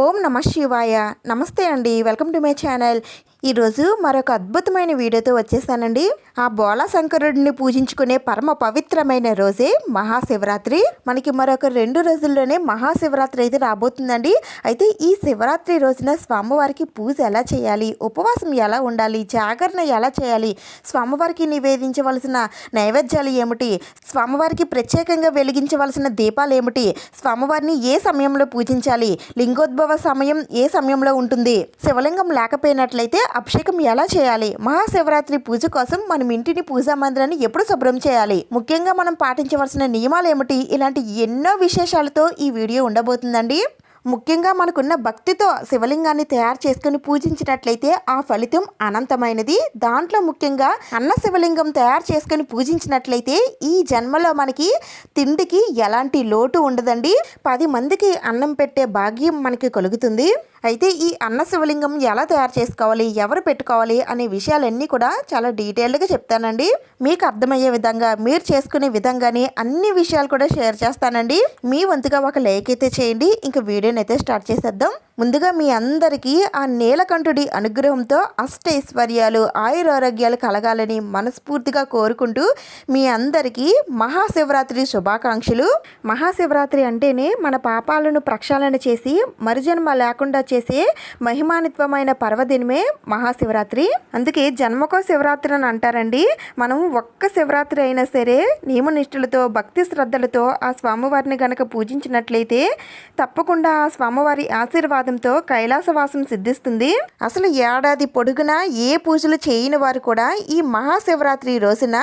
ఓం నమ శివాయ. నమస్తే అండి, వెల్కమ్ టు మై ఛానల్. ఈరోజు మరొక అద్భుతమైన వీడియోతో వచ్చేసానండి. ఆ బోలా శంకరుడిని పూజించుకునే పరమ పవిత్రమైన రోజే మహాశివరాత్రి. మనకి మరొక 2 రోజుల్లోనే మహాశివరాత్రి అయితే రాబోతుందండి. అయితే ఈ శివరాత్రి రోజున స్వామివారికి పూజ ఎలా చేయాలి, ఉపవాసం ఎలా ఉండాలి, జాగరణ ఎలా చేయాలి, స్వామివారికి నివేదించవలసిన నైవేద్యాలు ఏమిటి, స్వామివారికి ప్రత్యేకంగా వెలిగించవలసిన దీపాలు ఏమిటి, స్వామివారిని ఏ సమయంలో పూజించాలి, లింగోద్భవ సమయం ఏ సమయంలో ఉంటుంది, శివలింగం లేకపోయినట్లయితే అభిషేకం ఎలా చేయాలి, మహాశివరాత్రి పూజ కోసం మనం ఇంటిని పూజా మందిరాన్ని ఎప్పుడు శుభ్రం చేయాలి, ముఖ్యంగా మనం పాటించవలసిన నియమాలు ఏమిటి, ఇలాంటి ఎన్నో విశేషాలతో ఈ వీడియో ఉండబోతుందండి. ముఖ్యంగా మనకున్న భక్తితో శివలింగాన్ని తయారు చేసుకుని పూజించినట్లయితే ఆ ఫలితం అనంతమైనది. దాంట్లో ముఖ్యంగా అన్న శివలింగం తయారు చేసుకుని పూజించినట్లయితే ఈ జన్మలో మనకి తిండికి ఎలాంటి లోటు ఉండదండి. 10 మందికి అన్నం పెట్టే భాగ్యం మనకి కలుగుతుంది. అయితే ఈ అన్న శివలింగం ఎలా తయారు చేసుకోవాలి, ఎవరు పెట్టుకోవాలి అనే విషయాలన్నీ కూడా చాలా డీటెయిల్డ్గా చెప్తానండి. మీకు అర్థమయ్యే విధంగా, మీరు చేసుకునే విధంగానే అన్ని విషయాలు కూడా షేర్ చేస్తానండి. మీ వంతుగా ఒక లైక్ అయితే చేయండి. ఇంకా వీడియోని అయితే స్టార్ట్ చేసేద్దాం. ముందుగా మీ అందరికీ ఆ నీలకంఠుడి అనుగ్రహంతో అష్టైశ్వర్యాలు, ఆయురారోగ్యాలు కలగాలని మనస్ఫూర్తిగా కోరుకుంటూ మీ అందరికీ మహాశివరాత్రి శుభాకాంక్షలు. మహాశివరాత్రి అంటేనే మన పాపాలను ప్రక్షాళన చేసి మరుజన్మ లేకుండా చేసే మహిమాన్వితమైన పర్వదినమే మహాశివరాత్రి. అందుకే జన్మకో శివరాత్రి అని అంటారండి. మనం ఒక్క శివరాత్రి అయినా సరే నియమనిష్ఠులతో, భక్తి శ్రద్ధలతో ఆ స్వామివారిని గనక పూజించినట్లయితే తప్పకుండా ఆ స్వామివారి ఆశీర్వాదంతో కైలాసవాసం సిద్ధిస్తుంది. అసలు ఏడాది పొడుగునా ఏ పూజలు చేయని వారు కూడా ఈ మహాశివరాత్రి రోజున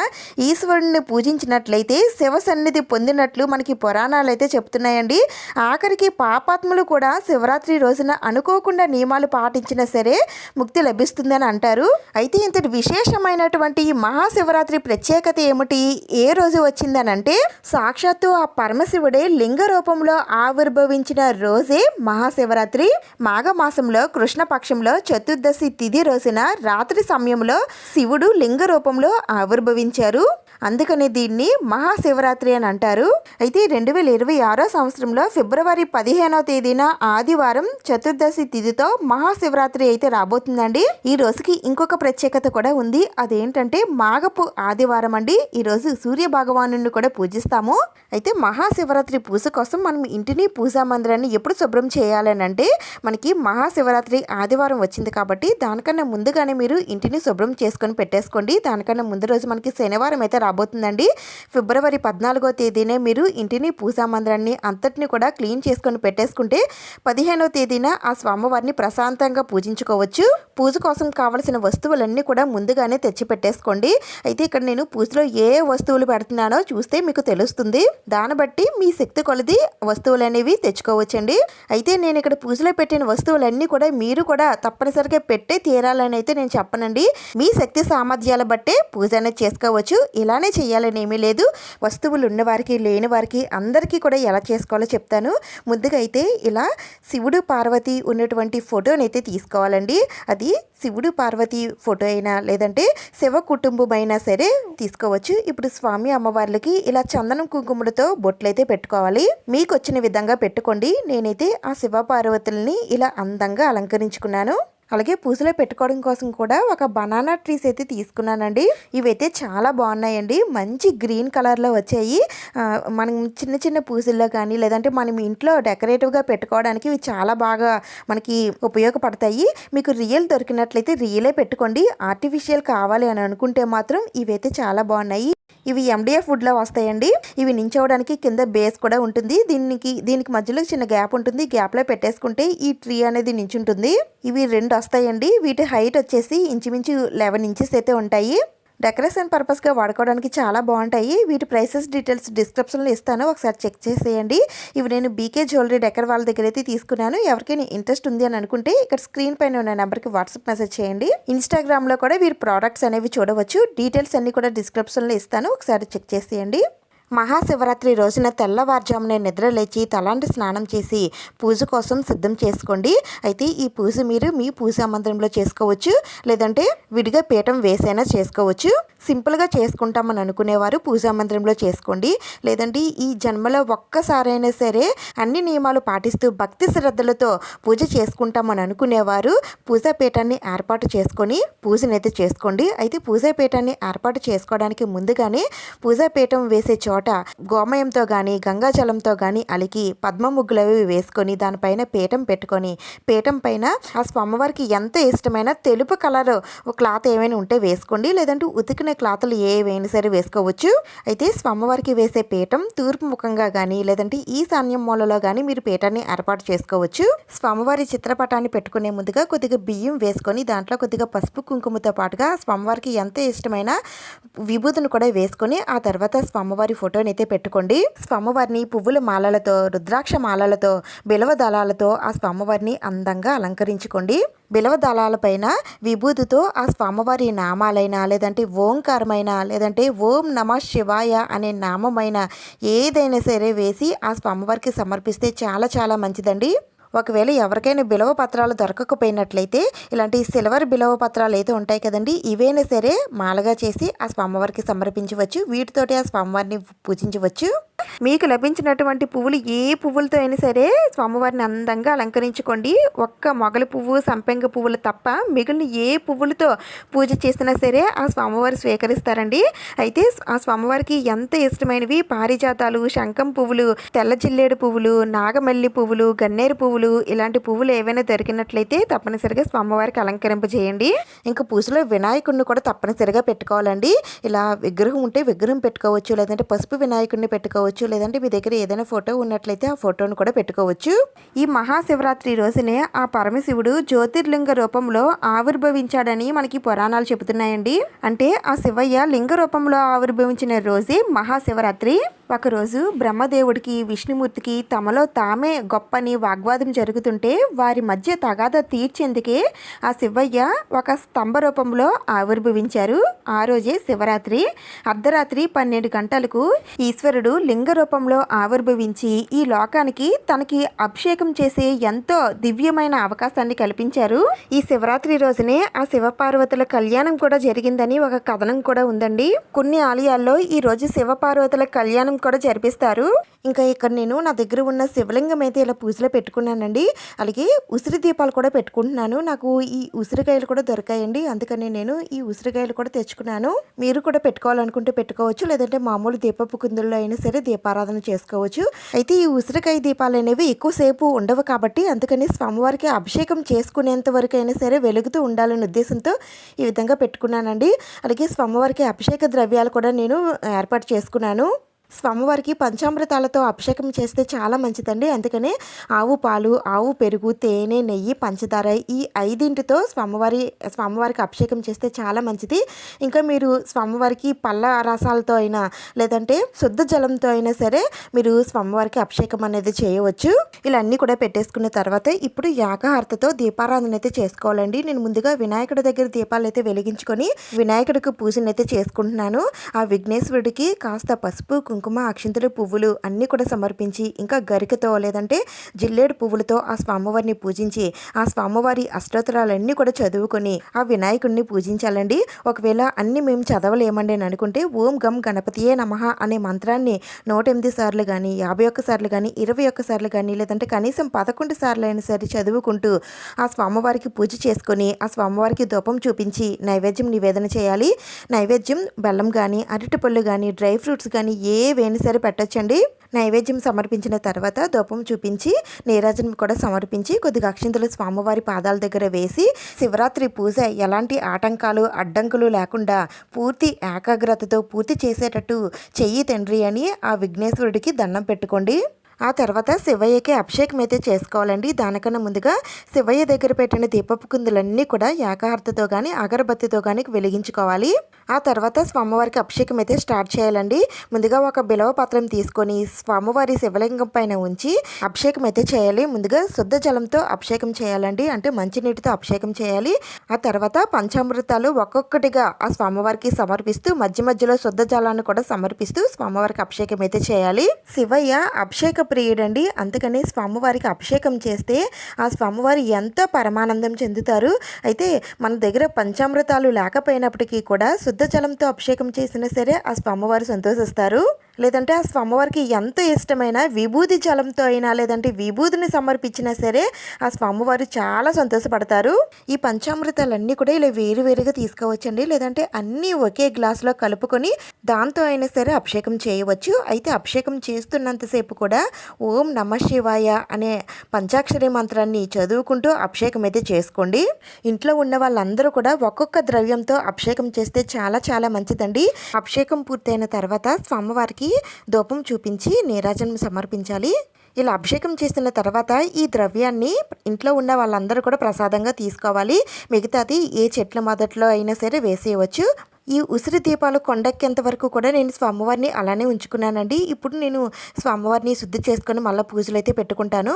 ఈశ్వరుడిని పూజించినట్లయితే శివ సన్నిధి పొందినట్లు మనకి పురాణాలు అయితే చెప్తున్నాయండి. ఆఖరికి పాపాత్ములు కూడా శివరాత్రి రోజున అనుకోకుండా నియమాలు పాటించినా సరే ముక్తి లభిస్తుందని అంటారు. అయితే ఇంతటి విశేషమైనటువంటి ఈ మహాశివరాత్రి ప్రత్యేకత ఏమిటి, ఏ రోజు వచ్చిందని అంటే సాక్షాత్తు ఆ పరమశివుడే లింగ రూపంలో ఆవిర్భవించిన రోజే మహాశివరాత్రి. మాఘమాసంలో కృష్ణపక్షంలో చతుర్దశి తిథి రోజున రాత్రి సమయంలో శివుడు లింగ రూపంలో ఆవిర్భవించారు. అందుకని దీన్ని మహాశివరాత్రి అని అంటారు. అయితే 2026 సంవత్సరంలో ఫిబ్రవరి 15వ తేదీన ఆదివారం చతుర్దశి తిథితో మహాశివరాత్రి అయితే రాబోతుందండి. ఈ రోజుకి ఇంకొక ప్రత్యేకత కూడా ఉంది. అదేంటంటే మాఘపు ఆదివారం అండి. ఈ రోజు సూర్య భగవాను కూడా పూజిస్తాము. అయితే మహాశివరాత్రి పూజ కోసం మనం ఇంటిని, పూజా మందిరాన్ని ఎప్పుడు శుభ్రం చేయాలని అంటే మనకి మహాశివరాత్రి ఆదివారం వచ్చింది కాబట్టి దానికన్నా ముందుగానే మీరు ఇంటిని శుభ్రం చేసుకొని పెట్టేసుకోండి. దానికన్నా ముందు రోజు మనకి శనివారం అయితే రాబోతుందండి. ఫిబ్రవరి 14వ తేదీనే మీరు ఇంటిని, పూజా మందిరాన్ని అంతటిని కూడా క్లీన్ చేసుకొని పెట్టేసుకుంటే 15వ తేదీన ఆ స్వామివారిని ప్రశాంతంగా పూజించుకోవచ్చు. పూజ కోసం కావలసిన వస్తువులన్నీ కూడా ముందుగానే తెచ్చి పెట్టేసుకోండి. అయితే ఇక్కడ నేను పూజలో ఏ వస్తువులు పెడుతున్నానో చూస్తే మీకు తెలుస్తుంది. దాన్ని బట్టి మీ శక్తి కొలది వస్తువులు అనేవి తెచ్చుకోవచ్చండి. అయితే నేను ఇక్కడ పూజలో పెట్టిన వస్తువులన్నీ కూడా మీరు కూడా తప్పనిసరిగా పెట్టే తీరాలని అయితే నేను చెప్పనండి. మీ శక్తి సామర్థ్యాల బట్టే పూజ అనేది చేసుకోవచ్చు. ఇలానే చేయాలని ఏమీ లేదు. వస్తువులు ఉన్నవారికి, లేని వారికి అందరికీ కూడా ఎలా చేసుకోవాలో చెప్తాను. ముందుగా అయితే ఇలా శివుడు, పార్వతి ఉన్నటువంటి ఫోటోని అయితే తీసుకోవాలండి. అది శివుడు, పార్వతి ఫోటో అయినా లేదంటే శివ కుటుంబం అయినా సరే తీసుకోవచ్చు. ఇప్పుడు స్వామి అమ్మవార్లకి ఇలా చందనం కుంకుమలతో బొట్లయితే పెట్టుకోవాలి. మీకు వచ్చిన విధంగా పెట్టుకోండి. నేనైతే ఆ శివ పార్వతుల్ని ఇలా అందంగా అలంకరించుకున్నాను. అలాగే పూజలో పెట్టుకోవడం కోసం కూడా ఒక బనానా ట్రీస్ అయితే తీసుకున్నానండి. ఇవైతే చాలా బాగున్నాయండి. మంచి గ్రీన్ కలర్లో వచ్చాయి. మనం చిన్న చిన్న పూజల్లో కానీ లేదంటే మనం ఇంట్లో డెకరేటివ్గా పెట్టుకోవడానికి ఇవి చాలా బాగా మనకి ఉపయోగపడతాయి. మీకు రియల్ దొరికినట్లయితే రియలే పెట్టుకోండి. ఆర్టిఫిషియల్ కావాలి అని అనుకుంటే మాత్రం ఇవైతే చాలా బాగున్నాయి. ఇవి MDF వుడ్లో వస్తాయండి. ఇవి నించోవడానికి కింద బేస్ కూడా ఉంటుంది. దీనికి మధ్యలో చిన్న గ్యాప్ ఉంటుంది. గ్యాప్లో పెట్టేసుకుంటే ఈ ట్రీ అనేది నించుంటుంది. ఇవి 2 వస్తాయండి. వీటి హైట్ వచ్చేసి ఇంచుమించు 11 ఇంచెస్ అయితే ఉంటాయి. డెకరేషన్ పర్పస్గా వాడుకోవడానికి చాలా బాగుంటాయి. వీటి ప్రైసెస్ డీటెయిల్స్ డిస్క్రిప్షన్లో ఇస్తాను, ఒకసారి చెక్ చేసేయండి. ఇవి నేను BK జ్యువెలరీ డెకర్ వాళ్ళ దగ్గర అయితే తీసుకున్నాను. ఎవరికైనా ఇంట్రెస్ట్ ఉంది అని అనుకుంటే ఇక్కడ స్క్రీన్ పైన ఉన్న నెంబర్కి వాట్సాప్ మెసేజ్ చేయండి. ఇన్స్టాగ్రామ్లో కూడా వీరి ప్రోడక్ట్స్ అనేవి చూడవచ్చు. డీటెయిల్స్ అన్నీ కూడా డిస్క్రిప్షన్లో ఇస్తాను, ఒకసారి చెక్ చేసేయండి. మహాశివరాత్రి రోజున తెల్లవారుజామునే నిద్రలేచి తలాంటి స్నానం చేసి పూజ కోసం సిద్ధం చేసుకోండి. అయితే ఈ పూజ మీరు మీ పూజా మందిరంలో చేసుకోవచ్చు, లేదంటే విడిగా పీఠం వేసైనా చేసుకోవచ్చు. సింపుల్గా చేసుకుంటామని అనుకునేవారు పూజా మందిరంలో చేసుకోండి. లేదంటే ఈ జన్మలో ఒక్కసారైనా సరే అన్ని నియమాలు పాటిస్తూ భక్తి శ్రద్ధలతో పూజ చేసుకుంటామని అనుకునేవారు పూజా పీఠాన్ని ఏర్పాటు చేసుకొని పూజనైతే చేసుకోండి. అయితే పూజా పీఠాన్ని ఏర్పాటు చేసుకోవడానికి ముందుగానే పూజా పీఠం వేసే చోట గోమయంతో కానీ గంగాజలంతో కానీ అలికి పద్మ ముగ్గులు అవి వేసుకొని దానిపైన పీఠం పెట్టుకొని పీఠం పైన ఆ స్వామివారికి ఎంత ఇష్టమైన తెలుపు కలర్ క్లాత్ ఏమైనా ఉంటే వేసుకోండి, లేదంటే ఉతికిన క్లాతులు ఏవైనా సరే వేసుకోవచ్చు. అయితే స్వామివారికి వేసే పీఠం తూర్పు ముఖంగా కానీ లేదంటే ఈశాన్యం మూలలో కానీ మీరు పీఠాన్ని ఏర్పాటు చేసుకోవచ్చు. స్వామివారి చిత్రపటాన్ని పెట్టుకునే ముందుగా కొద్దిగా బియ్యం వేసుకొని దాంట్లో కొద్దిగా పసుపు కుంకుమతో పాటుగా స్వామివారికి ఎంత ఇష్టమైన విభూతిని కూడా వేసుకొని ఆ తర్వాత స్వామివారి ఫోటోని అయితే పెట్టుకోండి. స్వామివారిని పువ్వుల మాలలతో రుద్రాక్ష మాలలతో బిలవ దళాలతో ఆ స్వామివారిని అందంగా అలంకరించుకోండి. బిలవ దళాలపైన విభూతితో ఆ స్వామివారి నామాలైన లేదంటే ఓంకారమైన లేదంటే ఓం నమ శివాయ అనే నామమైన ఏదైనా సరే వేసి ఆ స్వామివారికి సమర్పిస్తే చాలా చాలా మంచిదండి. ఒకవేళ ఎవరికైనా బిలవ పత్రాలు దొరకకపోయినట్లయితే ఇలాంటి సిల్వర్ బిలవ పత్రాలు అయితే ఉంటాయి కదండి, ఇవైనా సరే మాలగా చేసి ఆ స్వామివారికి సమర్పించవచ్చు. వీటితోటి ఆ స్వామివారిని పూజించవచ్చు. మీకు లభించినటువంటి పువ్వులు ఏ పువ్వులతో అయినా సరే స్వామివారిని అందంగా అలంకరించుకోండి. ఒక్క మొగలి పువ్వు సంపెంగ పువ్వులు తప్ప మిగిలిన ఏ పువ్వులతో పూజ చేసినా సరే ఆ స్వామివారు స్వీకరిస్తారండి. అయితే ఆ స్వామివారికి ఎంత ఇష్టమైనవి పారిజాతాలు, శంఖం పువ్వులు, తెల్ల జిల్లేడు పువ్వులు, నాగమల్లి పువ్వులు, గన్నేరు పువ్వులు ఇలాంటి పువ్వులు ఏవైనా దొరికినట్లయితే తప్పనిసరిగా స్వామివారికి అలంకరింపజేయండి. ఇంకా పూజలో వినాయకుడిని కూడా తప్పనిసరిగా పెట్టుకోవాలండి. ఇలా విగ్రహం ఉంటే విగ్రహం పెట్టుకోవచ్చు, లేదంటే పసుపు వినాయకుడిని పెట్టుకోవచ్చు, లేదంటే మీ దగ్గర ఏదైనా ఫోటో ఉన్నట్లయితే ఆ ఫోటోను కూడా పెట్టుకోవచ్చు. ఈ మహాశివరాత్రి రోజునే ఆ పరమశివుడు జ్యోతిర్లింగ రూపంలో ఆవిర్భవించాడని మనకి పురాణాలు చెబుతున్నాయండి. అంటే ఆ శివయ్య లింగ రూపంలో ఆవిర్భవించిన రోజే మహాశివరాత్రి. ఒకరోజు బ్రహ్మదేవుడికి విష్ణుమూర్తికి తమలో తామే గొప్పని వాగ్వాదం జరుగుతుంటే వారి మధ్య తగాదా తీర్చేందుకే ఆ శివయ్య ఒక స్తంభ రూపంలో ఆవిర్భవించారు. ఆ రోజే శివరాత్రి. అర్ధరాత్రి 12 గంటలకు ఈశ్వరుడు లింగ రూపంలో ఆవిర్భవించి ఈ లోకానికి తనకి అభిషేకం చేసే ఎంతో దివ్యమైన అవకాశాన్ని కల్పించారు. ఈ శివరాత్రి రోజునే ఆ శివపార్వతుల కళ్యాణం కూడా జరిగిందని ఒక కథనం కూడా ఉందండి. కొన్ని ఆలయాల్లో ఈ రోజు శివపార్వతుల కళ్యాణం కూడా జరిపిస్తారు. ఇంకా ఇక్కడ నేను నా దగ్గర ఉన్న శివలింగం అయితే ఇలా పూజలో పెట్టుకున్నానండి. అలాగే ఉసిరి దీపాలు కూడా పెట్టుకుంటున్నాను. నాకు ఈ ఉసిరికాయలు కూడా దొరికాయండి, అందుకని నేను ఈ ఉసిరికాయలు కూడా తెచ్చుకున్నాను. మీరు కూడా పెట్టుకోవాలనుకుంటే పెట్టుకోవచ్చు, లేదంటే మామూలు దీపపు కుందుల్లో అయినా సరే దీపారాధన చేసుకోవచ్చు. అయితే ఈ ఉసిరికాయ దీపాలు అనేవి ఎక్కువసేపు ఉండవు కాబట్టి అందుకని స్వామివారికి అభిషేకం చేసుకునేంత వరకు అయినా సరే వెలుగుతూ ఉండాలనే ఉద్దేశంతో ఈ విధంగా పెట్టుకున్నానండి. అలాగే స్వామివారికి అభిషేక ద్రవ్యాలు కూడా నేను ఏర్పాటు చేసుకున్నాను. స్వామివారికి పంచామృతాలతో అభిషేకం చేస్తే చాలా మంచిదండి. అందుకనే ఆవు పాలు, ఆవు పెరుగు, తేనె, నెయ్యి, పంచదార ఈ 5తో స్వామివారికి అభిషేకం చేస్తే చాలా మంచిది. ఇంకా మీరు స్వామివారికి పళ్ళ రసాలతో అయినా లేదంటే శుద్ధ జలంతో అయినా సరే మీరు స్వామివారికి అభిషేకం అనేది చేయవచ్చు. ఇలా అన్నీ కూడా పెట్టేసుకున్న తర్వాత ఇప్పుడు యాగహారతితో దీపారాధన అయితే చేసుకోవాలండి. నేను ముందుగా వినాయకుడి దగ్గర దీపాలు అయితే వెలిగించుకొని వినాయకుడికి పూజనైతే చేసుకుంటున్నాను. ఆ విఘ్నేశ్వరుడికి కాస్త పసుపు, కుంకుమ, అక్షింతలు, పువ్వులు అన్నీ కూడా సమర్పించి ఇంకా గరికతో లేదంటే జిల్లేడు పువ్వులతో ఆ స్వామివారిని పూజించి ఆ స్వామివారి అష్టోత్తరాలన్నీ కూడా చదువుకొని ఆ వినాయకుడిని పూజించాలండి. ఒకవేళ అన్ని మేము చదవలేమండి అని అనుకుంటే ఓం గం గణపతియే నమః అనే మంత్రాన్ని 108 సార్లు కానీ 51 సార్లు కానీ 21 సార్లు కానీ లేదంటే కనీసం 11 సార్లు అయినా సరే చదువుకుంటూ ఆ స్వామివారికి పూజ చేసుకొని ఆ స్వామివారికి ధూపం చూపించి నైవేద్యం నివేదన చేయాలి. నైవేద్యం బెల్లం కానీ అరటిపళ్ళు కానీ డ్రై ఫ్రూట్స్ కానీ ఏవైనా సరే పెట్టచ్చండి. నైవేద్యం సమర్పించిన తర్వాత ధూపం చూపించి నీరాజనం కూడా సమర్పించి కొద్దిగా అక్షింతలు స్వామివారి పాదాల దగ్గర వేసి శివరాత్రి పూజ ఎలాంటి ఆటంకాలు అడ్డంకులు లేకుండా పూర్తి ఏకాగ్రతతో పూర్తి చేసేటట్టు చెయ్యి తండ్రి అని ఆ విఘ్నేశ్వరుడికి దండం పెట్టుకోండి. ఆ తర్వాత శివయ్యకి అభిషేకం అయితే చేసుకోవాలండి. దానికన్నా ముందుగా శివయ్య దగ్గర పెట్టిన దీపపు కుందులన్నీ కూడా ఏకాహారతితో కానీ అగరబత్తితో కానీ వెలిగించుకోవాలి. ఆ తర్వాత స్వామివారికి అభిషేకం అయితే స్టార్ట్ చేయాలండి. ముందుగా ఒక బిలవ పత్రం తీసుకొని స్వామివారి శివలింగం పైన ఉంచి అభిషేకం అయితే చేయాలి. ముందుగా శుద్ధ జలంతో అభిషేకం చేయాలండి, అంటే మంచినీటితో అభిషేకం చేయాలి. ఆ తర్వాత పంచామృతాలు ఒక్కొక్కటిగా ఆ స్వామివారికి సమర్పిస్తూ మధ్య మధ్యలో శుద్ధ జలాన్ని కూడా సమర్పిస్తూ స్వామివారికి అభిషేకం అయితే చేయాలి. శివయ్య అభిషేక ప్రియుడండి, అందుకని స్వామివారికి అభిషేకం చేస్తే ఆ స్వామివారు ఎంతో పరమానందం చెందుతారు. అయితే మన దగ్గర పంచామృతాలు లేకపోయినప్పటికీ కూడా శుద్ధ జలంతో అభిషేకం చేసినా సరే ఆ స్వామివారు సంతోషిస్తారు. లేదంటే ఆ స్వామివారికి ఎంతో ఇష్టమైన విభూది జలంతో అయినా లేదంటే విభూదిని సమర్పించినా సరే ఆ స్వామివారు చాలా సంతోషపడతారు. ఈ పంచామృతాలన్నీ కూడా ఇలా వేరువేరుగా తీసుకోవచ్చండి, లేదంటే అన్నీ ఒకే గ్లాసులో కలుపుకొని దాంతో అయినా సరే అభిషేకం చేయవచ్చు. అయితే అభిషేకం చేస్తున్నంతసేపు కూడా ఓం నమ శివాయ అనే పంచాక్షరి మంత్రాన్ని చదువుకుంటూ అభిషేకం అయితే చేసుకోండి. ఇంట్లో ఉన్న వాళ్ళందరూ కూడా ఒక్కొక్క ద్రవ్యంతో అభిషేకం చేస్తే చాలా చాలా మంచిదండి. అభిషేకం పూర్తయిన తర్వాత స్వామివారికి ధూపం చూపించి నీరాజనం సమర్పించాలి. ఇలా అభిషేకం చేసిన తర్వాత ఈ ద్రవ్యాన్ని ఇంట్లో ఉన్న వాళ్ళందరూ కూడా ప్రసాదంగా తీసుకోవాలి. మిగతాది ఏ చెట్ల మొదట్లో అయినా సరే వేసేయవచ్చు. ఈ ఉసిరి దీపాలు కొండెక్కేంత వరకు కూడా నేను స్వామివారిని అలానే ఉంచుకున్నానండి. ఇప్పుడు నేను స్వామివారిని శుద్ధి చేసుకొని మళ్ళీ పూజలు అయితే పెట్టుకుంటాను.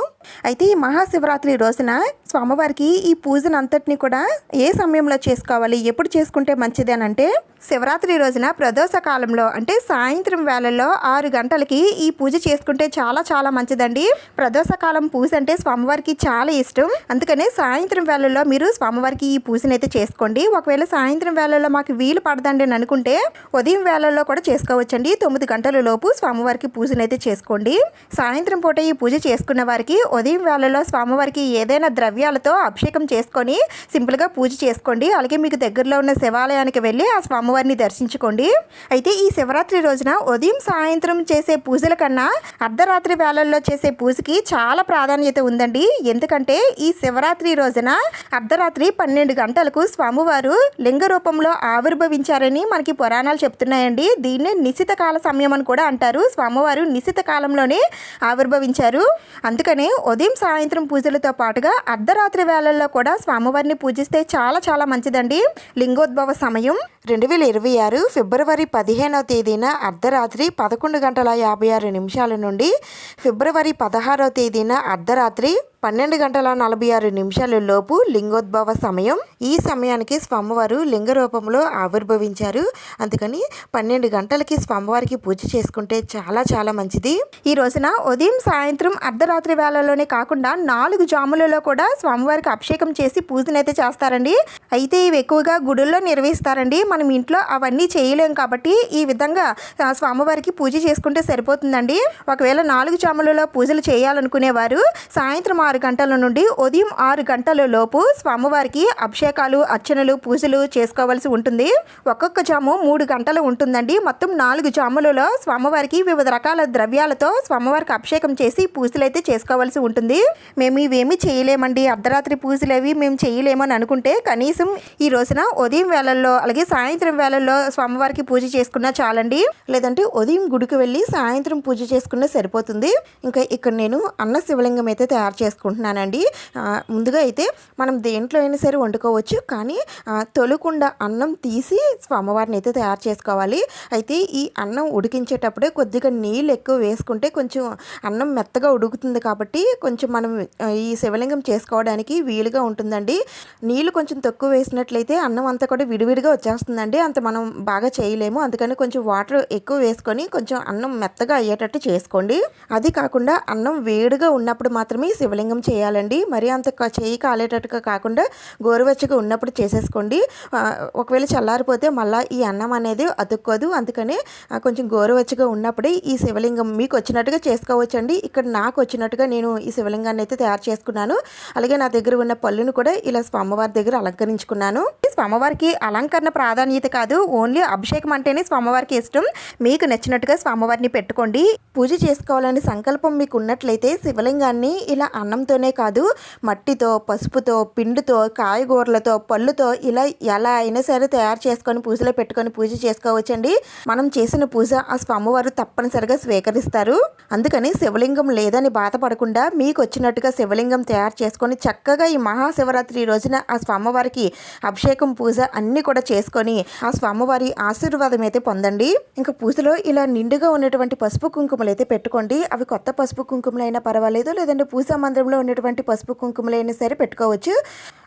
అయితే ఈ మహాశివరాత్రి రోజున స్వామివారికి ఈ పూజను అంతటిని కూడా ఏ సమయంలో చేసుకోవాలి, ఎప్పుడు చేసుకుంటే మంచిది అని అంటే శివరాత్రి రోజున ప్రదోష కాలంలో అంటే సాయంత్రం వేళల్లో 6 గంటలకి ఈ పూజ చేసుకుంటే చాలా చాలా మంచిదండి. ప్రదోష కాలం పూజ అంటే స్వామివారికి చాలా ఇష్టం, అందుకనే సాయంత్రం వేళల్లో మీరు స్వామివారికి ఈ పూజను అయితే చేసుకోండి. ఒకవేళ సాయంత్రం వేళల్లో మాకు వీలు పడదండి అని అనుకుంటే ఉదయం వేళల్లో కూడా చేసుకోవచ్చండి. 9 గంటల లోపు స్వామివారికి పూజను అయితే చేసుకోండి. సాయంత్రం పూట ఈ పూజ చేసుకున్న వారికి ఉదయం వేళల్లో స్వామివారికి ఏదైనా ద్రవ్యాలతో అభిషేకం చేసుకొని సింపుల్గా పూజ చేసుకోండి. అలాగే మీకు దగ్గరలో ఉన్న శివాలయానికి వెళ్ళి ఆ స్వామివారిని దర్శించుకోండి. అయితే ఈ శివరాత్రి రోజున ఉదయం సాయంత్రం చేసే పూజల కన్నా అర్ధరాత్రి వేళల్లో చేసే పూజకి చాలా ప్రాధాన్యత ఉందండి. ఎందుకంటే ఈ శివరాత్రి రోజున అర్ధరాత్రి 12 గంటలకు స్వామివారు లింగ రూపంలో ఆవిర్భవించారని మనకి పురాణాలు చెప్తున్నాయండి. దీన్నే నిశిత కాల సమయం అని కూడా అంటారు. స్వామివారు నిశిత కాలంలోనే ఆవిర్భవించారు. అందుకనే ఉదయం సాయంత్రం పూజలతో పాటుగా అర్ధరాత్రి వేళల్లో కూడా స్వామివారిని పూజిస్తే చాలా చాలా మంచిదండి. లింగోద్భవ సమయం 2026 ఫిబ్రవరి 15వ తేదీన అర్ధరాత్రి 11:56 నుండి ఫిబ్రవరి 16వ తేదీన అర్ధరాత్రి 12:46 లోపు లింగోద్భవ సమయం. ఈ సమయానికి స్వామివారు లింగ రూపంలో ఆవిర్భవించారు. అందుకని 12 గంటలకి స్వామివారికి పూజ చేసుకుంటే చాలా చాలా మంచిది. ఈ రోజున ఉదయం సాయంత్రం అర్ధరాత్రి వేళలోనే కాకుండా 4 జాములలో కూడా స్వామివారికి అభిషేకం చేసి పూజనైతే చేస్తారండి. అయితే ఇవి ఎక్కువగా గుడుల్లో నిర్వహిస్తారండి. మనం ఇంట్లో అవన్నీ చేయలేం కాబట్టి ఈ విధంగా స్వామివారికి పూజ చేసుకుంటే సరిపోతుందండి. ఒకవేళ 4 జాములలో పూజలు చేయాలనుకునేవారు సాయంత్రం 6 గంటల నుండి ఉదయం 6 గంటల లోపు స్వామివారికి అభిషేకాలు అర్చనలు పూజలు చేసుకోవాల్సి ఉంటుంది. ఒక్కొక్క జాము 3 గంటలు ఉంటుందండి. మొత్తం 4 జాములలో స్వామివారికి వివిధ రకాల ద్రవ్యాలతో స్వామివారికి అభిషేకం చేసి పూజలు అయితే చేసుకోవాల్సి ఉంటుంది. మేము ఇవేమీ చేయలేమండి, అర్ధరాత్రి పూజలు అవి మేము చేయలేమని అనుకుంటే కనీసం ఈ రోజున ఉదయం వేళల్లో అలాగే సాయంత్రం వేళల్లో స్వామివారికి పూజ చేసుకున్నా చాలండి. లేదంటే ఉదయం గుడికి వెళ్ళి సాయంత్రం పూజ చేసుకున్నా సరిపోతుంది. ఇంకా ఇక్కడ నేను అన్న శివలింగం అయితే తయారు చేసుకుంటున్నానండి. ముందుగా అయితే మనం దేంట్లో అయినా సరే వండుకోవచ్చు, కానీ తొలకుండా అన్నం తీసి స్వామివారిని అయితే తయారు చేసుకోవాలి. అయితే ఈ అన్నం ఉడికించేటప్పుడే కొద్దిగా నీళ్ళు ఎక్కువ వేసుకుంటే కొంచెం అన్నం మెత్తగా ఉడుకుతుంది కాబట్టి కొంచెం మనం ఈ శివలింగం చేసుకోవడానికి వీలుగా ఉంటుందండి. నీళ్ళు కొంచెం తక్కువ వేసినట్లయితే అన్నం అంతా కూడా విడివిడిగా వచ్చేస్తుందండి, అంత మనం బాగా చేయలేము. అందుకని కొంచెం వాటర్ ఎక్కువ వేసుకొని కొంచెం అన్నం మెత్తగా అయ్యేటట్టు చేసుకోండి. అది కాకుండా అన్నం వేడిగా ఉన్నప్పుడు మాత్రమే శివలింగం చేయాలండి. మరి అంత చేయి కాలేటట్టుగా కాకుండా గోరువెచ్చగా ఉన్నప్పుడు చేసేసుకోండి. ఒకవేళ చల్లారిపోతే మళ్ళీ ఈ అన్నం అనేది అతుక్కోదు. అందుకనే కొంచెం గోరువెచ్చగా ఉన్నప్పుడే ఈ శివలింగం మీకు వచ్చినట్టుగా చేసుకోవచ్చండి. ఇక్కడ నాకు వచ్చినట్టుగా నేను ఈ శివలింగాన్ని అయితే తయారు చేసుకున్నాను. అలాగే నా దగ్గర ఉన్న పళ్ళును కూడా ఇలా స్వామివారి దగ్గర అలంకరించుకున్నాను. స్వామివారికి అలంకరణ ప్రాధాన్యత కాదు, ఓన్లీ అభిషేకం అంటేనే స్వామివారికి ఇష్టం. మీకు నచ్చినట్టుగా స్వామివారిని పెట్టుకోండి. పూజ చేసుకోవాలని సంకల్పం మీకు ఉన్నట్లయితే శివలింగాన్ని ఇలా అన్నంతోనే కాదు మట్టితో, పసుపుతో, పిండితో, కాయగూరలతో, పళ్ళుతో ఇలా ఎలా అయినా సరే తయారు చేసుకొని తీసుకొని పూజలో పెట్టుకొని పూజ చేసుకోవచ్చండి. మనం చేసిన పూజ ఆ స్వామివారు తప్పనిసరిగా స్వీకరిస్తారు. అందుకని శివలింగం లేదని బాధపడకుండా మీకు వచ్చినట్టుగా శివలింగం తయారు చేసుకొని చక్కగా ఈ మహాశివరాత్రి రోజున ఆ స్వామివారికి అభిషేకం పూజ అన్నీ కూడా చేసుకొని ఆ స్వామివారి ఆశీర్వాదం అయితే పొందండి. ఇంకా పూజలో ఇలా నిండుగా ఉన్నటువంటి పసుపు కుంకుమలు అయితే పెట్టుకోండి. అవి కొత్త పసుపు కుంకుమలు అయినా పర్వాలేదు, లేదంటే పూజా మందిరంలో ఉన్నటువంటి పసుపు కుంకుమలు అయినా సరే పెట్టుకోవచ్చు.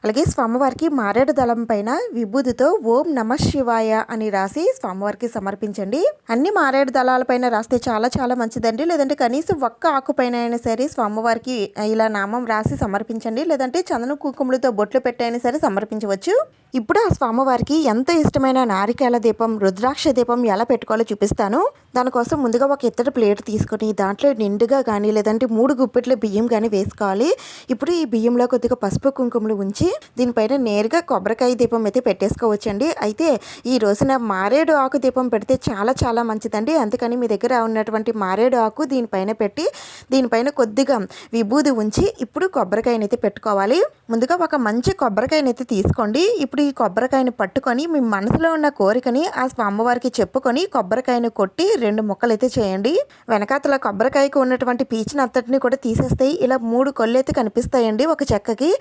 అలాగే స్వామివారికి మారేడు దళం పైన విభూతితో ఓం నమః శివాయ అని రాసి స్వామివారికి సమర్పించండి. అన్ని మారేడు దళాలపైన రాస్తే చాలా చాలా మంచిదండి. లేదంటే కనీసం ఒక్క ఆకుపైన అయినా సరే స్వామివారికి ఇలా నామం రాసి సమర్పించండి. లేదంటే చందనం కుంకుమలతో బొట్లు పెట్టైనా సరే సమర్పించవచ్చు. ఇప్పుడు ఆ స్వామివారికి ఎంతో ఇష్టమైన నారికేల దీపం, రుద్రాక్ష దీపం ఎలా పెట్టుకోవాలో చూపిస్తాను. దానికోసం ముందుగా ఒక ఇత్తడి ప్లేట్ తీసుకొని దాంట్లో నిండుగా కానీ లేదంటే 3 గుప్పెట్ల బియ్యం కానీ వేసుకోవాలి. ఇప్పుడు ఈ బియ్యంలో కొద్దిగా పసుపు కుంకుమలు ఉంచి దీనిపైన నేరుగా కొబ్బరికాయ దీపం అయితే పెట్టేసుకోవచ్చండి. అయితే ఈ రోజున మారేడు ఆకు దీపం పెడితే చాలా చాలా మంచిదండి. అందుకని మీ దగ్గర ఉన్నటువంటి మారేడు ఆకు దీనిపైన పెట్టి దీనిపైన కొద్దిగా విభూది ఉంచి ఇప్పుడు కొబ్బరికాయనైతే పెట్టుకోవాలి. ముందుగా ఒక మంచి కొబ్బరికాయనైతే తీసుకోండి. ఇప్పుడు ఈ కొబ్బరికాయను పట్టుకొని మీ మనసులో ఉన్న కోరికని ఆ స్వామివారికి చెప్పుకొని కొబ్బరికాయను కొట్టి 2 ముక్కలైతే చేయండి. వెనకాతల కొబ్బరికాయకు ఉన్నటువంటి పీచుని అంతటిని కూడా తీసేస్తాయి. ఇలా 3 కొళ్ళు అయితే కనిపిస్తాయండి ఒక చెక్కకి.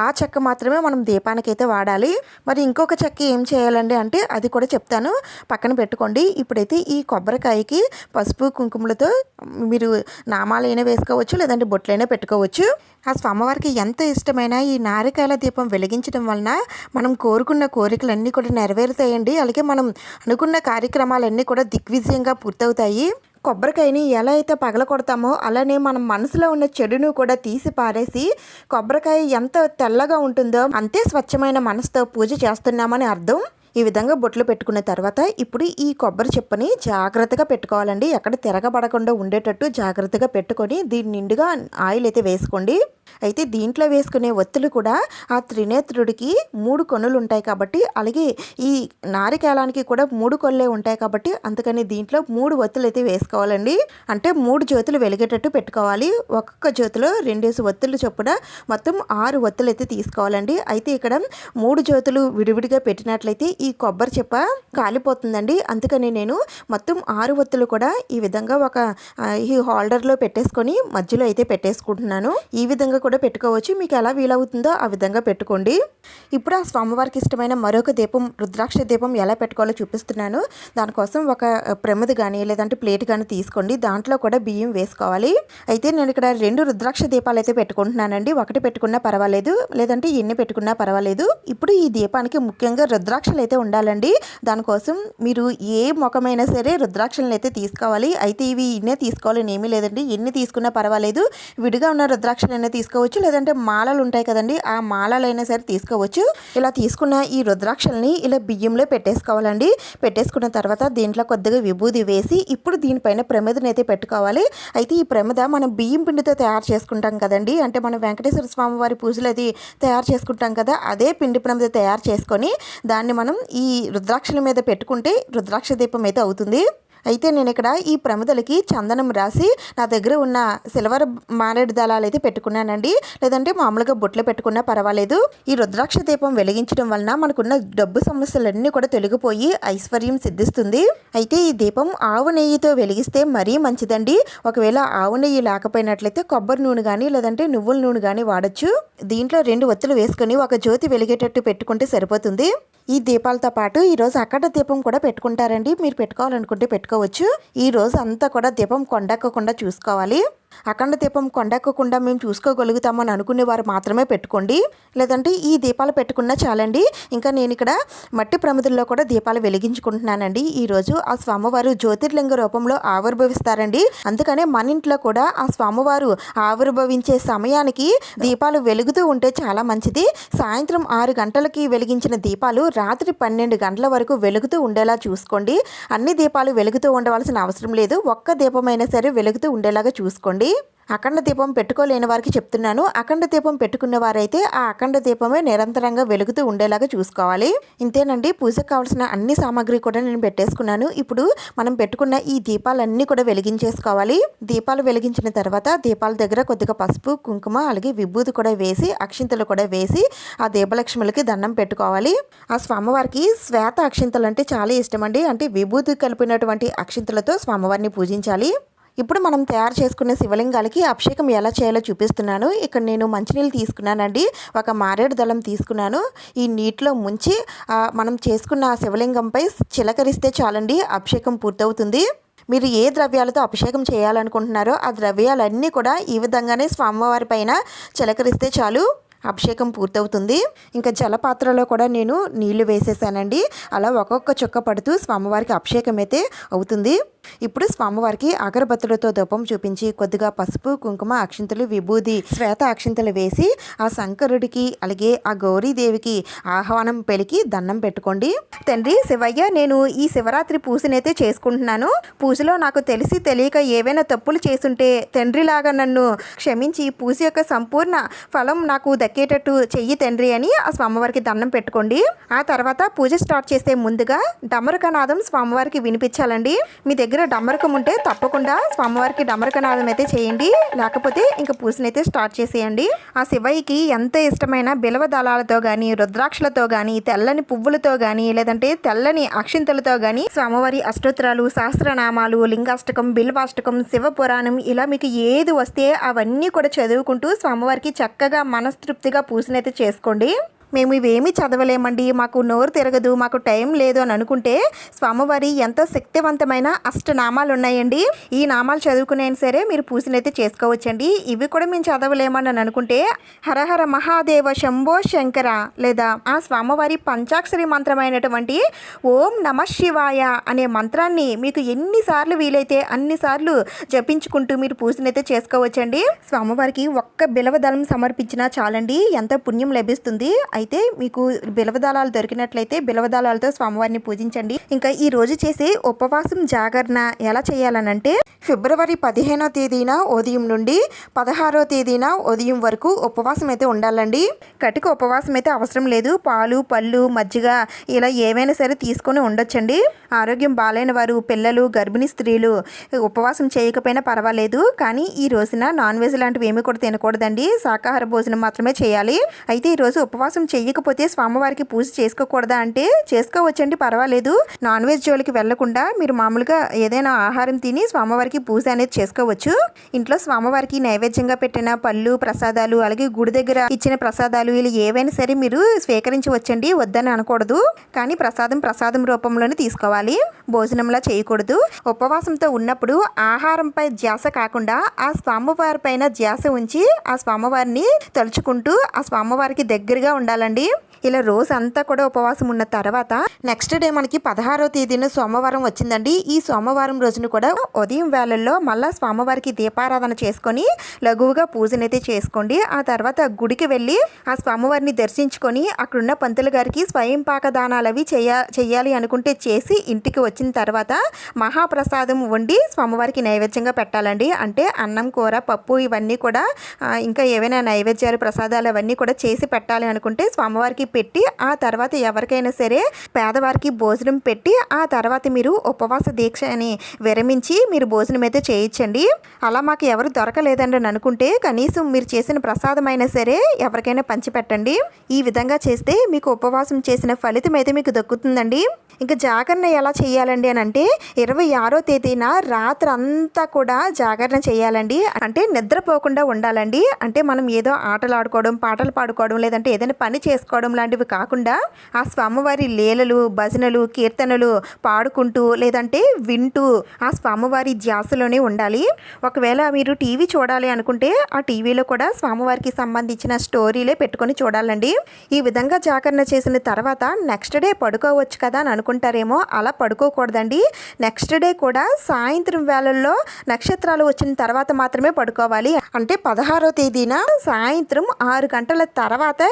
ఆ చెక్క మాత్రమే మనం దీపానికి అయితే వాడాలి. మరి ఇంకొక చెక్క ఏం చేయాలండి అంటే అది కూడా చెప్తాను, పక్కన పెట్టుకోండి. ఇప్పుడైతే ఈ కొబ్బరికాయకి పసుపు కుంకుమలతో మీరు నామాలైనా వేసుకోవచ్చు, లేదంటే బొట్లైనా పెట్టుకోవచ్చు. ఆ స్వామివారికి ఎంతో ఇష్టమైన ఈ నారికేల దీపం వెలిగించడం వలన మనం కోరుకున్న కోరికలన్నీ కూడా నెరవేరుతాయండి. అలాగే మనం అనుకున్న కార్యక్రమాలన్నీ కూడా దిగ్విజయంగా పూర్తవుతాయి. కొబ్బరికాయని ఎలా అయితే పగలకొడతామో అలానే మనం మనసులో ఉన్న చెడును కూడా తీసి పారేసి కొబ్బరికాయ ఎంత తెల్లగా ఉంటుందో అంతే స్వచ్ఛమైన మనసుతో పూజ చేస్తున్నామని అర్థం. ఈ విధంగా బొట్లు పెట్టుకున్న తర్వాత ఇప్పుడు ఈ కొబ్బరి చిప్పని జాగ్రత్తగా పెట్టుకోవాలండి. ఎక్కడ తిరగబడకుండా ఉండేటట్టు జాగ్రత్తగా పెట్టుకొని దీని నిండుగా ఆయిల్ అయితే వేసుకోండి. అయితే దీంట్లో వేసుకునే ఒత్తులు కూడా ఆ త్రినేత్రుడికి 3 కొనులు ఉంటాయి కాబట్టి, అలాగే ఈ నారికేలానికి కూడా 3 కొల్లే ఉంటాయి కాబట్టి అందుకని దీంట్లో 3 ఒత్తులు అయితే వేసుకోవాలండి. అంటే 3 జ్యోతులు వెలిగేటట్టు పెట్టుకోవాలి. ఒక్కొక్క జ్యోతిలో 2 ఒత్తులు చొప్పున మొత్తం 6 ఒత్తులు అయితే తీసుకోవాలండి. అయితే ఇక్కడ 3 జ్యోతులు విడివిడిగా పెట్టినట్లయితే ఈ కొబ్బరి చెప్ప కాలిపోతుందండి. అందుకని నేను మొత్తం 6 ఒత్తులు కూడా ఈ విధంగా ఒక ఈ హోల్డర్లో పెట్టేసుకొని మధ్యలో అయితే పెట్టేసుకుంటున్నాను. ఈ విధంగా కూడా పెట్టుకోవచ్చు. మీకు ఎలా వీలవుతుందో ఆ విధంగా పెట్టుకోండి. ఇప్పుడు ఆ స్వామివారికి ఇష్టమైన మరొక దీపం, రుద్రాక్ష దీపం ఎలా పెట్టుకోవాలో చూపిస్తున్నాను. దానికోసం ఒక ప్రమిద కానీ లేదంటే ప్లేట్ కానీ తీసుకోండి. దాంట్లో కూడా బియ్యం వేసుకోవాలి. అయితే నేను ఇక్కడ 2 రుద్రాక్ష దీపాలు అయితే పెట్టుకుంటున్నానండి. ఒకటి పెట్టుకున్నా పర్వాలేదు, లేదంటే ఎన్ని పెట్టుకున్నా పర్వాలేదు. ఇప్పుడు ఈ దీపానికి ముఖ్యంగా రుద్రాక్షలు అయితే ఉండాలండి. దానికోసం మీరు ఏ ముఖమైనా సరే రుద్రాక్షలను అయితే తీసుకోవాలి. అయితే ఇవి ఇన్నే తీసుకోవాలని ఏమీ లేదండి, ఎన్ని తీసుకున్నా పర్వాలేదు. విడిగా ఉన్న రుద్రాక్షలైనా తీసుకోవచ్చు, లేదంటే మాలలు ఉంటాయి కదండి, ఆ మాలలైనా సరే తీసుకోవచ్చు. ఇలా తీసుకున్న ఈ రుద్రాక్షల్ని ఇలా బియ్యంలో పెట్టేసుకోవాలండి. పెట్టేసుకున్న తర్వాత దీంట్లో కొద్దిగా విభూది వేసి ఇప్పుడు దీనిపైన ప్రమిదను అయితే పెట్టుకోవాలి. అయితే ఈ ప్రమిద మనం బియ్యం పిండితో తయారు చేసుకుంటాం కదండి, అంటే మనం వెంకటేశ్వర స్వామి వారి పూజలు అది తయారు చేసుకుంటాం కదా, అదే పిండి ప్రమిద తయారు చేసుకొని దాన్ని మనం ఈ రుద్రాక్షల మీద పెట్టుకుంటే రుద్రాక్ష దీపం అయితే అవుతుంది. అయితే నేను ఇక్కడ ఈ ప్రమిదలకి చందనం రాసి నా దగ్గర ఉన్న సిల్వర్ మారేడు దళాలు అయితే పెట్టుకున్నానండి. లేదంటే మామూలుగా బొట్లు పెట్టుకున్నా పర్వాలేదు. ఈ రుద్రాక్ష దీపం వెలిగించడం వలన మనకున్న డబ్బు సమస్యలన్నీ కూడా తొలగిపోయి ఐశ్వర్యం సిద్ధిస్తుంది. అయితే ఈ దీపం ఆవు నెయ్యితో వెలిగిస్తే మరీ మంచిదండి. ఒకవేళ ఆవు నెయ్యి లేకపోయినట్లయితే కొబ్బరి నూనె కానీ లేదంటే నువ్వుల నూనె కానీ వాడచ్చు. దీంట్లో 2 ఒత్తులు వేసుకొని ఒక జ్యోతి వెలిగేటట్టు పెట్టుకుంటే సరిపోతుంది. ఈ దీపాలతో పాటు ఈరోజు అఖండ దీపం కూడా పెట్టుకుంటారండి. మీరు పెట్టుకోవాలనుకుంటే పెట్టుకోవచ్చు. ఈ రోజు అంతా కూడా దీపం కొండెక్కకుండా చూసుకోవాలి. అఖండ దీపం కొండెక్కకుండా మేము చూసుకోగలుగుతామని అనుకునే వారు మాత్రమే పెట్టుకోండి, లేదంటే ఈ దీపాలు పెట్టుకున్నా చాలండి. ఇంకా నేను ఇక్కడ మట్టి ప్రమిదల్లో కూడా దీపాలు వెలిగించుకుంటున్నానండి. ఈరోజు ఆ స్వామివారు జ్యోతిర్లింగ రూపంలో ఆవిర్భవిస్తారండి. అందుకనే మన ఇంట్లో కూడా ఆ స్వామివారు ఆవిర్భవించే సమయానికి దీపాలు వెలుగుతూ ఉంటే చాలా మంచిది. సాయంత్రం 6 గంటలకి వెలిగించిన దీపాలు రాత్రి 12 గంటల వరకు వెలుగుతూ ఉండేలా చూసుకోండి. అన్ని దీపాలు వెలుగుతూ ఉండవలసిన అవసరం లేదు, ఒక్క దీపమైనా సరే వెలుగుతూ ఉండేలాగా చూసుకోండి. అఖండ దీపం పెట్టుకోలేని వారికి చెప్తున్నాను. అఖండ దీపం పెట్టుకున్న వారైతే ఆ అఖండ దీపమే నిరంతరంగా వెలుగుతూ ఉండేలాగా చూసుకోవాలి. ఇంతేనండి, పూజకు కావాల్సిన అన్ని సామాగ్రి కూడా నేను పెట్టేసుకున్నాను. ఇప్పుడు మనం పెట్టుకున్న ఈ దీపాలన్నీ కూడా వెలిగించేసుకోవాలి. దీపాలు వెలిగించిన తర్వాత దీపాల దగ్గర కొద్దిగా పసుపు, కుంకుమ, అలాగే విభూతి కూడా వేసి, అక్షింతలు కూడా వేసి ఆ దీపలక్ష్ములకి దండం పెట్టుకోవాలి. ఆ స్వామివారికి శ్వేత అక్షింతలు అంటే చాలా ఇష్టం అండి. అంటే విభూతి కలిపినటువంటి అక్షింతలతో స్వామివారిని పూజించాలి. ఇప్పుడు మనం తయారు చేసుకున్న శివలింగాలకి అభిషేకం ఎలా చేయాలో చూపిస్తున్నాను. ఇక్కడ నేను మంచినీళ్ళు తీసుకున్నానండి. ఒక మారేడు దళం తీసుకున్నాను. ఈ నీటిలో ముంచి మనం చేసుకున్న శివలింగంపై చిలకరిస్తే చాలండి, అభిషేకం పూర్తవుతుంది. మీరు ఏ ద్రవ్యాలతో అభిషేకం చేయాలనుకుంటున్నారో ఆ ద్రవ్యాలన్నీ కూడా ఈ విధంగానే స్వామివారి పైన చిలకరిస్తే చాలు, అభిషేకం పూర్తవుతుంది. ఇంకా జలపాత్రలో కూడా నేను నీళ్లు వేసేసానండి. అలా ఒక్కొక్క చుక్క పడుతూ స్వామివారికి అభిషేకం అయితే అవుతుంది. ఇప్పుడు స్వామివారికి అగరబత్తులతో ధూపం చూపించి కొద్దిగా పసుపు, కుంకుమ, అక్షింతలు, విభూది, శ్వేత అక్షింతలు వేసి ఆ శంకరుడికి అలాగే ఆ గౌరీదేవికి ఆహ్వానం పెలికి దండం పెట్టుకోండి. తండ్రి శివయ్య, నేను ఈ శివరాత్రి పూజనైతే చేసుకుంటున్నాను. పూజలో నాకు తెలిసి తెలియక ఏవైనా తప్పులు చేసుంటే తండ్రిలాగా నన్ను క్షమించి ఈ పూజ యొక్క సంపూర్ణ ఫలం నాకు దక్కేటట్టు చెయ్యి తండ్రి అని ఆ స్వామివారికి దండం పెట్టుకోండి. ఆ తర్వాత పూజ స్టార్ట్ చేసే ముందుగా డమరుకనాదం స్వామివారికి వినిపించాలండి. మీ దగ్గర డమరకం ఉంటే తప్పకుండా స్వామివారికి డమరకనాదం అయితే చేయండి, లేకపోతే ఇంకా పూజనైతే స్టార్ట్ చేసేయండి. ఆ శివయ్యకి ఎంత ఇష్టమైన బిలవ దళాలతో కానీ, రుద్రాక్షలతో కానీ, తెల్లని పువ్వులతో కానీ, లేదంటే తెల్లని అక్షింతలతో కానీ స్వామివారి అష్టోత్తరాలు, సహస్రనామాలు, లింగాష్టకం, బిల్వాష్టకం, శివపురాణం ఇలా మీకు ఏది వస్తే అవన్నీ కూడా చదువుకుంటూ స్వామివారికి చక్కగా మనస్తృప్తిగా పూజనైతే చేసుకోండి. మేము ఇవేమీ చదవలేమండి, మాకు నోరు తిరగదు, మాకు టైం లేదు అని అనుకుంటే స్వామివారి ఎంతో శక్తివంతమైన అష్టనామాలు ఉన్నాయండి. ఈ నామాలు చదువుకునేనా సరే మీరు పూజనైతే చేసుకోవచ్చండి. ఇవి కూడా మేము చదవలేమని అని అనుకుంటే హరహర మహాదేవ శంభో శంకర లేదా ఆ స్వామివారి పంచాక్షరి మంత్రమైనటువంటి ఓం నమ శివాయ అనే మంత్రాన్ని మీకు ఎన్నిసార్లు వీలైతే అన్నిసార్లు జపించుకుంటూ మీరు పూజనైతే చేసుకోవచ్చండి. స్వామివారికి ఒక్క బిలవదళం సమర్పించినా చాలండి, ఎంతో పుణ్యం లభిస్తుంది. అయితే మీకు బిలవదళాలు దొరికినట్లయితే బిలవదళాలతో స్వామివారిని పూజించండి. ఇంకా ఈ రోజు చేసే ఉపవాసం జాగరణ ఎలా చేయాలనంటే ఫిబ్రవరి 15వ తేదీన ఉదయం నుండి 16వ తేదీన ఉదయం వరకు ఉపవాసం అయితే ఉండాలండి. కటిక ఉపవాసం అయితే అవసరం లేదు. పాలు, పళ్ళు, మజ్జిగ ఇలా ఏవైనా సరే తీసుకొని ఉండొచ్చండి. ఆరోగ్యం బాగాలేని వారు, పిల్లలు, గర్భిణీ స్త్రీలు ఉపవాసం చేయకపోయినా పర్వాలేదు. కానీ ఈ రోజున నాన్ వెజ్ లాంటివి ఏమీ కూడా తినకూడదండి. శాకాహార భోజనం మాత్రమే చేయాలి. అయితే ఈరోజు ఉపవాసం చెయ్యకపోతే స్వామివారికి పూజ చేసుకోకూడదా అంటే చేసుకోవచ్చండి, పర్వాలేదు. నాన్ వెజ్ జోలికి వెళ్లకుండా మీరు మామూలుగా ఏదైనా ఆహారం తిని స్వామివారికి పూజ అనేది చేసుకోవచ్చు. ఇంట్లో స్వామివారికి నైవేద్యంగా పెట్టిన పళ్ళు, ప్రసాదాలు, అలాగే గుడి దగ్గర ఇచ్చిన ప్రసాదాలు ఇలా ఏవైనా సరే మీరు స్వీకరించవచ్చండి, వద్దని అనకూడదు. కానీ ప్రసాదం రూపంలోనే తీసుకోవాలి, భోజనంలా చేయకూడదు. ఉపవాసంతో ఉన్నప్పుడు ఆహారంపై ధ్యాస కాకుండా ఆ స్వామివారి పైన ధ్యాస ఉంచి ఆ స్వామివారిని తలుచుకుంటూ ఆ స్వామివారికి దగ్గరగా ఉండాలండి. ఇలా రోజు అంతా కూడా ఉపవాసం ఉన్న తర్వాత నెక్స్ట్ డే మనకి 16వ తేదీన సోమవారం వచ్చిందండి. ఈ సోమవారం రోజున కూడా ఉదయం వేళల్లో మళ్ళీ స్వామివారికి దీపారాధన చేసుకొని లఘువుగా పూజనైతే చేసుకోండి. ఆ తర్వాత గుడికి వెళ్ళి ఆ స్వామివారిని దర్శించుకొని అక్కడున్న పంతులు గారికి స్వయం పాక దానాలు అవి చేయాలి అనుకుంటే చేసి ఇంటికి వచ్చిన తర్వాత మహాప్రసాదం వండి స్వామివారికి నైవేద్యంగా పెట్టాలండి. అంటే అన్నం, కూర, పప్పు ఇవన్నీ కూడా ఇంకా ఏవైనా నైవేద్యాలు, ప్రసాదాలు అవన్నీ కూడా చేసి పెట్టాలి అనుకుంటే స్వామివారికి పెట్టి ఆ తర్వాత ఎవరికైనా సరే పేదవారికి భోజనం పెట్టి ఆ తర్వాత మీరు ఉపవాస దీక్ష అని విరమించి మీరు భోజనం అయితే చేయించండి. అలా మాకు ఎవరు దొరకలేదండి అని అనుకుంటే కనీసం మీరు చేసిన ప్రసాదమైనా సరే ఎవరికైనా పంచిపెట్టండి. ఈ విధంగా చేస్తే మీకు ఉపవాసం చేసిన ఫలితం అయితే మీకు దక్కుతుందండి. ఇంకా జాగరణ ఎలా చేయాలండి అని అంటే 26వ తేదీన రాత్రి అంతా కూడా జాగరణ చేయాలండి. అంటే నిద్రపోకుండా ఉండాలండి. అంటే మనం ఏదో ఆటలు ఆడుకోవడం, పాటలు పాడుకోవడం, లేదంటే ఏదైనా పని చేసుకోవడం లాంటివి కాకుండా ఆ స్వామివారి లీలలు, భజనలు, కీర్తనలు పాడుకుంటూ లేదంటే వింటూ ఆ స్వామివారి ధ్యాసలోనే ఉండాలి. ఒకవేళ మీరు టీవీ చూడాలి అనుకుంటే ఆ టీవీలో కూడా స్వామివారికి సంబంధించిన స్టోరీలే పెట్టుకొని చూడాలండి. ఈ విధంగా జాగరణ చేసిన తర్వాత నెక్స్ట్ డే పడుకోవచ్చు కదా అని అనుకుంటారేమో, అలా పడుకోకూడదండి. నెక్స్ట్ డే కూడా సాయంత్రం వేళల్లో నక్షత్రాలు వచ్చిన తర్వాత మాత్రమే పడుకోవాలి. అంటే 16వ తేదీన సాయంత్రం 6 గంటల తర్వాత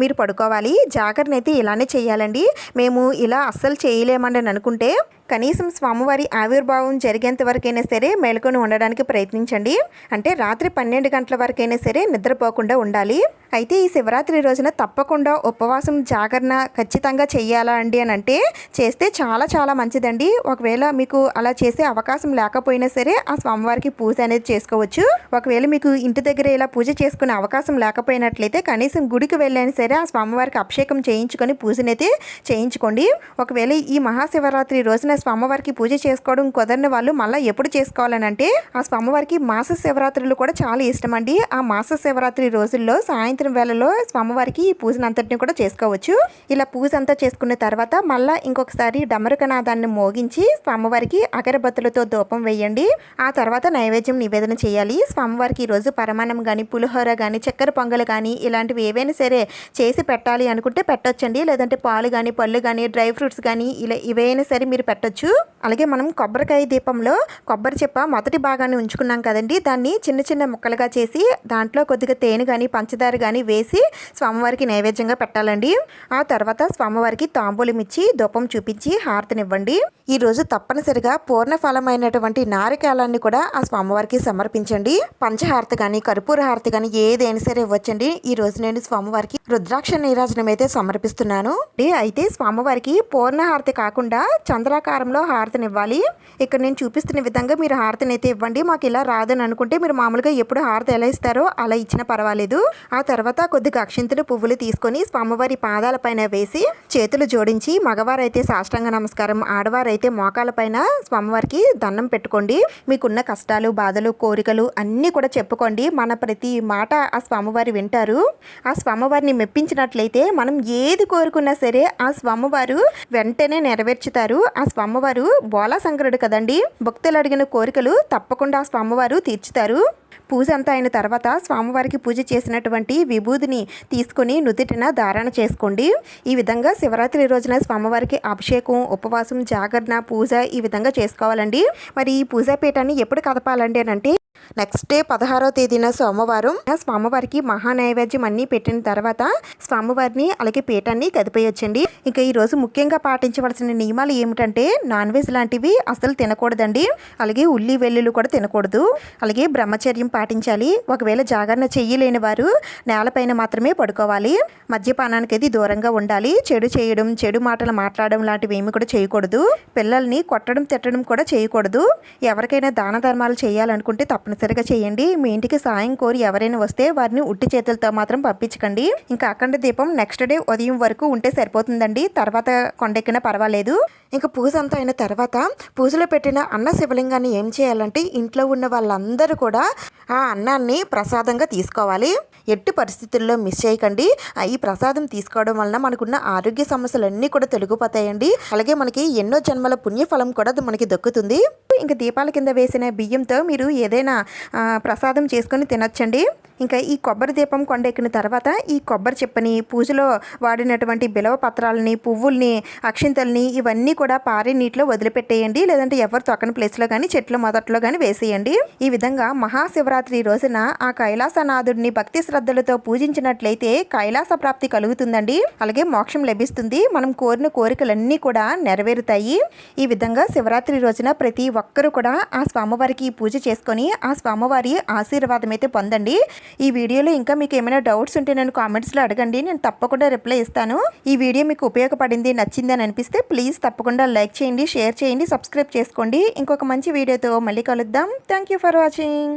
మీరు పడుకోవాలి. జాగరణ అయితే ఇలానే చేయాలండి. మేము ఇలా అస్సలు చేయలేమండి అని అనుకుంటే కనీసం స్వామివారి ఆవిర్భావం జరిగేంత వరకైనా సరే మేలుకొని ఉండడానికి ప్రయత్నించండి. అంటే రాత్రి 12 గంటల వరకైనా సరే నిద్రపోకుండా ఉండాలి. అయితే ఈ శివరాత్రి రోజున తప్పకుండా ఉపవాసం జాగరణ ఖచ్చితంగా చెయ్యాలా అండి అని అంటే చేస్తే చాలా చాలా మంచిదండి. ఒకవేళ మీకు అలా చేసే అవకాశం లేకపోయినా సరే ఆ స్వామివారికి పూజ అనేది చేసుకోవచ్చు. ఒకవేళ మీకు ఇంటి దగ్గర ఇలా పూజ చేసుకునే అవకాశం లేకపోయినట్లయితే కనీసం గుడికి వెళ్ళైనా సరే ఆ స్వామివారికి అభిషేకం చేయించుకొని పూజనైతే చేయించుకోండి. ఒకవేళ ఈ మహాశివరాత్రి రోజున స్వామివారికి పూజ చేసుకోవడం కుదరని వాళ్ళు మళ్ళీ ఎప్పుడు చేసుకోవాలని అంటే ఆ స్వామివారికి మాస శివరాత్రులు కూడా చాలా ఇష్టం అండి. ఆ మాస శివరాత్రి రోజుల్లో సాయంత్రం వేళలో స్వామివారికి ఈ పూజను అంతటిని కూడా చేసుకోవచ్చు. ఇలా పూజ అంతా చేసుకున్న తర్వాత మళ్ళీ ఇంకొకసారి డమరుకనాదాన్ని మోగించి స్వామివారికి అగరబత్తులతో ధూపం వేయండి. ఆ తర్వాత నైవేద్యం నివేదన చేయాలి. స్వామివారికి ఈరోజు పరమాన్నం కానీ పులిహోర కానీ చక్కెర పొంగలు కానీ ఇలాంటివి ఏవైనా సరే చేసి పెట్టాలి అనుకుంటే పెట్టొచ్చండి. లేదంటే పాలు కానీ పళ్ళు కానీ డ్రై ఫ్రూట్స్ కానీ ఇలా ఇవైనా సరే మీరు పెట్టొచ్చు. అలాగే మనం కొబ్బరికాయ దీపంలో కొబ్బరి చెప్ప మొదటి భాగాన్ని ఉంచుకున్నాం కదండి, దాన్ని చిన్న చిన్న ముక్కలుగా చేసి దాంట్లో కొద్దిగా తేనె కానీ పంచదార కానీ వేసి స్వామివారికి నైవేద్యంగా పెట్టాలండి. ఆ తర్వాత స్వామివారికి తాంబూలం ఇచ్చి ధూపం చూపించి హారతినివ్వండి. ఈరోజు తప్పనిసరిగా పూర్ణఫలమైనటువంటి నారికేళాన్ని కూడా ఆ స్వామివారికి సమర్పించండి. పంచహారతి కానీ కర్పూర హారతి కానీ ఏదైనా సరే ఇవ్వచ్చండి. ఈ రోజు నేను స్వామివారికి రుద్రాక్ష నీరాజనం అయితే సమర్పిస్తున్నాను. అయితే స్వామివారికి పూర్ణ హారతి కాకుండా చంద్రాకారంలో హారతినివ్వాలి. ఇక్కడ నేను చూపిస్తున్న విధంగా మీరు హారతిని అయితే ఇవ్వండి. మాకు ఇలా రాదని అనుకుంటే మీరు మామూలుగా ఎప్పుడు హారతి ఎలా ఇస్తారో అలా ఇచ్చినా పర్వాలేదు. ఆ తర్వాత కొద్దిగా అక్షింతలు పువ్వులు తీసుకొని స్వామివారి పాదాలపైన వేసి చేతులు జోడించి మగవారైతే సాష్టాంగ నమస్కారం, ఆడవారైతే మోకాలపైన స్వామివారికి దండం పెట్టుకోండి. మీకున్న కష్టాలు బాధలు కోరికలు అన్నీ కూడా చెప్పుకోండి. మన ప్రతి మాట ఆ స్వామివారి వింటారు. ఆ స్వామివారిని మెప్పించినట్లయితే మనం ఏది కోరుకున్నా సరే ఆ స్వామివారు వెంటనే నెరవేర్చుతారు. ఆ స్వామివారు బోలా శంకరుడు కదండి, భక్తులు అడిగిన కోరికలు తప్పకుండా ఆ స్వామివారు తీర్చుతారు. పూజ అంతా అయిన తర్వాత స్వామివారికి పూజ చేసినటువంటి విభూదిని తీసుకొని నుదుటిన ధారణ చేసుకోండి. ఈ విధంగా శివరాత్రి రోజున స్వామివారికి అభిషేకం, ఉపవాసం, జాగరణ, పూజ ఈ విధంగా చేసుకోవాలండి. మరి ఈ పూజాపీఠాన్ని ఎప్పుడు కదపాలండి అని అంటే నెక్స్ట్ డే 16వ తేదీన సోమవారం స్వామివారికి మహా నైవేద్యం అన్నీ పెట్టిన తర్వాత స్వామివారిని అలాగే పీఠాన్ని కదిపేయొచ్చండి. ఇంకా ఈరోజు ముఖ్యంగా పాటించవలసిన నియమాలు ఏమిటంటే నాన్ వెజ్ లాంటివి అసలు తినకూడదండి. అలాగే ఉల్లి వెల్లుల్లి కూడా తినకూడదు. అలాగే బ్రహ్మచర్యం పాటించాలి. ఒకవేళ జాగరణ చెయ్యలేని వారు నేలపైన మాత్రమే పడుకోవాలి. మద్యపానానికి అది దూరంగా ఉండాలి. చెడు చేయడం, చెడు మాటలు మాట్లాడడం లాంటివి ఏమి కూడా చేయకూడదు. పిల్లల్ని కొట్టడం తిట్టడం కూడా చేయకూడదు. ఎవరికైనా దాన ధర్మాలు చేయాలనుకుంటే తప్పనిసరిగా చేయండి. మీ ఇంటికి సాయం కోరి ఎవరైనా వస్తే వారిని ఉట్టి చేతులతో మాత్రం పంపించకండి. ఇంకా అఖండ దీపం నెక్స్ట్ డే ఉదయం వరకు ఉంటే సరిపోతుందండి. తర్వాత కొండెక్కినా పర్వాలేదు. ఇంకా పూజ అంతా అయిన తర్వాత పూజలో పెట్టిన అన్న శివలింగాన్ని ఏం చేయాలంటే ఇంట్లో ఉన్న వాళ్ళందరూ కూడా ఆ అన్నాన్ని ప్రసాదంగా తీసుకోవాలి. ఎట్టి పరిస్థితుల్లో మిస్ చేయకండి. ఈ ప్రసాదం తీసుకోవడం వలన మనకున్న ఆరోగ్య సమస్యలన్నీ కూడా తొలగిపోతాయండి. అలాగే మనకి ఎన్నో జన్మల పుణ్యఫలం కూడా మనకి దక్కుతుంది. ఇంకా దీపాల కింద వేసిన బియ్యంతో మీరు ఏదైనా ప్రసాదం చేసుకొని తినొచ్చండి. ఇంకా ఈ కొబ్బరి దీపం కొండెక్కిన తర్వాత ఈ కొబ్బరి చెప్పని పూజలో వాడినటువంటి బిలవ పత్రాలని, పువ్వుల్ని, అక్షింతల్ని ఇవన్నీ కూడా పారే నీటిలో వదిలిపెట్టేయండి. లేదంటే ఎవరు తొక్కని ప్లేస్లో కానీ చెట్ల మొదట్లో కానీ వేసేయండి. ఈ విధంగా మహాశివరాత్రి రోజున ఆ కైలాసనాథుడిని భక్తి శ్రద్ధలతో పూజించినట్లయితే కైలాస ప్రాప్తి కలుగుతుందండి. అలాగే మోక్షం లభిస్తుంది. మనం కోరిన కోరికలన్నీ కూడా నెరవేరుతాయి. ఈ విధంగా శివరాత్రి రోజున ప్రతి ఒక్కరూ కూడా ఆ స్వామివారికి పూజ చేసుకొని ఆ స్వామివారి ఆశీర్వాదం అయితే పొందండి. ఈ వీడియోలో ఇంకా మీకు ఏమైనా డౌట్స్ ఉంటే నేను కామెంట్స్లో అడగండి. నేను తప్పకుండా రిప్లై ఇస్తాను. ఈ వీడియో మీకు ఉపయోగపడింది, నచ్చింది అని అనిపిస్తే ప్లీజ్ తప్పకుండా లైక్ చేయండి, షేర్ చేయండి, సబ్స్క్రైబ్ చేసుకోండి. ఇంకొక మంచి వీడియోతో మళ్ళీ కలుద్దాం. Thank you for watching.